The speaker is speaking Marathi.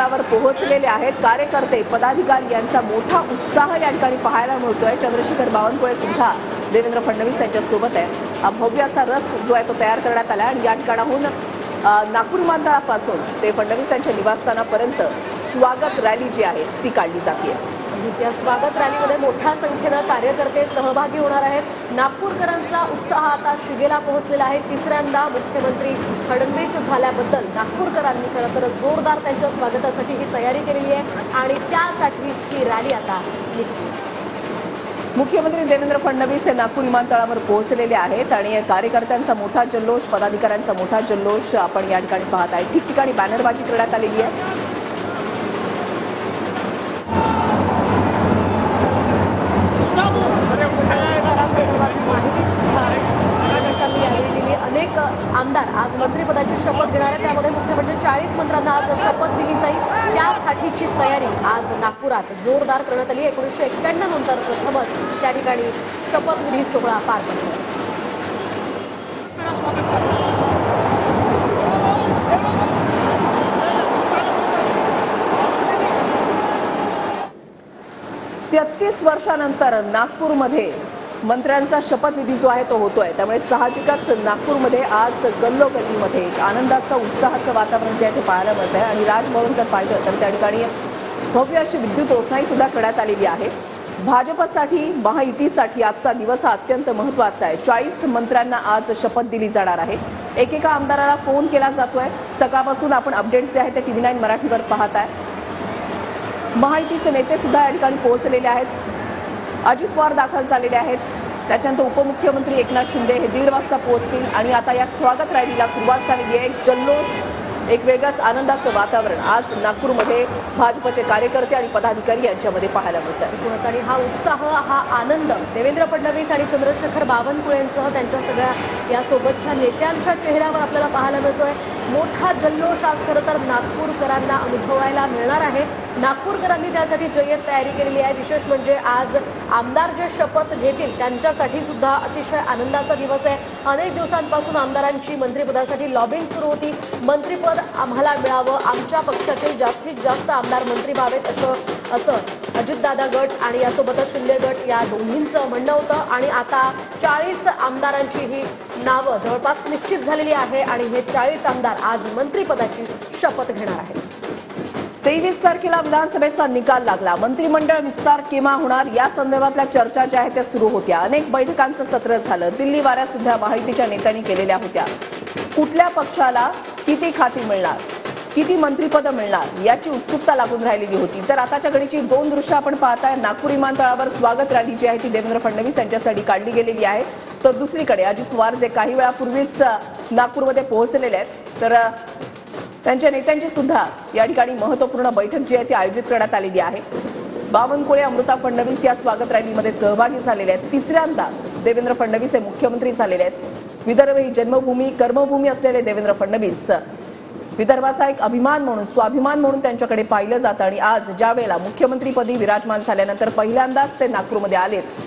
विमानतळावर पोहोचलेले आहेत। कार्यकर्ते पदाधिकारी यांचा मोठा उत्साह या ठिकाणी पाहायला मिळतोय। चंद्रशेखर बावनकुळे सुद्धा देवेंद्र फडणवीस यांच्या सोबत आहे। हा भव्य असा रथ जो आहे तो तयार करण्यात आला आणि या ठिकाणाहून नागपूर विमानतळापासून ते फडणवीस यांच्या निवासस्थानापर्यंत स्वागत रॅली जी आहे ती काढली जाते। या स्वागत रॅलीमध्ये मोठ्या संख्येने कार्यकर्ते सहभागी होणार आहेत। नागपूरकरांचा उत्साह आता शिगेला पोहोचलेला आहे। तिसऱ्यांदा मुख्यमंत्री फडणवीस झाल्याबद्दल नागपूरकरांनी खरं तर जोरदार त्यांच्या स्वागतासाठी ही तयारी केलेली आहे आणि त्यासाठीच ही रॅली आता निघते। मुख्यमंत्री देवेंद्र फडणवीस हे नागपूर विमानतळावर पोहोचलेले आहेत आणि कार्यकर्त्यांचा मोठा जल्लोष, पदाधिकाऱ्यांचा मोठा जल्लोष आपण या ठिकाणी पाहत आहे। ठिकठिकाणी बॅनरबाजी करण्यात आलेली आहे। अनेक आमदार आज मंत्रिपदाची शपथ घेणार आहेत। त्यामध्ये मुख्यमंत्री 40 मंत्र्यांना आज शपथ दिली जाईल। त्यासाठीची तयारी आज नागपुरात जोरदार करण्यात आली। 1991 नंतर प्रथमच त्या ठिकाणी शपथविधी सोहळा पार पडतो। 33 वर्षानंतर नागपूरमध्ये मंत्र्यांचा शपथविधी जो आहे तो होतोय। त्यामुळे साहजिकच नागपूरमध्ये आज गल्लोगल्लीमध्ये एक आनंदाचं उत्साहाचं वातावरण जे आहे ते पाहायला मिळत आहे आणि राजभवन जर पाहिलं तर त्या ठिकाणी भव्य अशी विद्युत रोषणाई सुद्धा करण्यात आलेली आहे। भाजपसाठी, महायुतीसाठी आजचा दिवस हा अत्यंत महत्त्वाचा आहे। 40 मंत्र्यांना आज शपथ दिली जाणार आहे। एकेका आमदाराला फोन केला जातोय। सकाळपासून आपण अपडेट्स जे आहेत ते TV9 मराठीवर पाहताय। महायुतीचे नेते सुद्धा या ठिकाणी पोहोचलेले आहेत। अजित पवार दाखल झालेले आहेत। त्याच्यानंतर उपमुख्यमंत्री एकनाथ शिंदे हे 1:30 वाजता पोहोचतील आणि आता या स्वागत रॅलीला सुरुवात झालेली आहे। एक जल्लोष, एक वेगळंच आनंदाचं वातावरण आज नागपूरमध्ये भाजपचे कार्यकर्ते आणि पदाधिकारी यांच्यामध्ये पाहायला मिळतं आणि हा उत्साह, हा आनंद देवेंद्र फडणवीस आणि चंद्रशेखर बावनकुळेंसह त्यांच्या सगळ्या या सोबतच्या नेत्यांच्या चेहऱ्यावर आपल्याला पाहायला मिळतोय। मोठा जल्लोष आज खरं तर नागपूरकरांना अनुभवायला मिळणार आहे। नागपूरकरांनी त्यासाठी जय्यत तयारी केलेली आहे। विशेष म्हणजे आज आमदार जे शपथ घेतील त्यांच्यासाठी सुद्धा अतिशय आनंदाचा दिवस आहे। अनेक दिवसांपासून आमदारांची मंत्रिपदासाठी लॉबिंग सुरू होती। मंत्रिपद आम्हाला मिळावं, आमच्या पक्षातील जास्तीत जास्त आमदार मंत्री व्हावेत असं अजितदादा गट आणि यासोबतच शिंदे गट या दोन्हींचं म्हणणं होतं आणि आता 40 आमदारांची ही नावं जवळपास निश्चित झालेली आहे आणि हे 40 आमदार आज मंत्रिपदाची शपथ घेणार आहेत। 23 तारखेला विधानसभेचा निकाल लागला। मंत्रिमंडळ विस्तार केव्हा होणार या संदर्भातल्या चर्चा ज्या आहेत त्या सुरू होत्या। अनेक बैठकांचं सत्र झालं। दिल्ली वाऱ्या सुद्धा महायुतीच्या नेत्यांनी केलेल्या होत्या। कुठल्या पक्षाला किती खाती मिळणार, किती मंत्रिपद मिळणार याची उत्सुकता लागून राहिलेली होती। तर आताच्या घडीची दोन दृश्य आपण पाहताय। नागपूर विमानतळावर स्वागत रॅली जी आहे ती देवेंद्र फडणवीस यांच्यासाठी काढली गेलेली आहे। तर दुसरीकडे अजित पवार जे काही वेळापूर्वीच नागपूरमध्ये पोहोचलेले आहेत तर त्यांच्या नेत्यांची सुद्धा या ठिकाणी महत्त्वपूर्ण बैठक जी आहे ती आयोजित करण्यात आलेली आहे। बावनकुळे, अमृता फडणवीस या स्वागत रॅलीमध्ये सहभागी झालेले आहेत। तिसऱ्यांदा देवेंद्र फडणवीस हे मुख्यमंत्री झालेले आहेत। विदर्भ ही जन्मभूमी, कर्मभूमी असलेले देवेंद्र फडणवीस विदर्भाचा एक अभिमान म्हणून, स्वाभिमान म्हणून त्यांच्याकडे पाहिलं जातं आणि आज ज्या वेळेला मुख्यमंत्रीपदी विराजमान झाल्यानंतर पहिल्यांदाच ते नागपूरमध्ये आलेत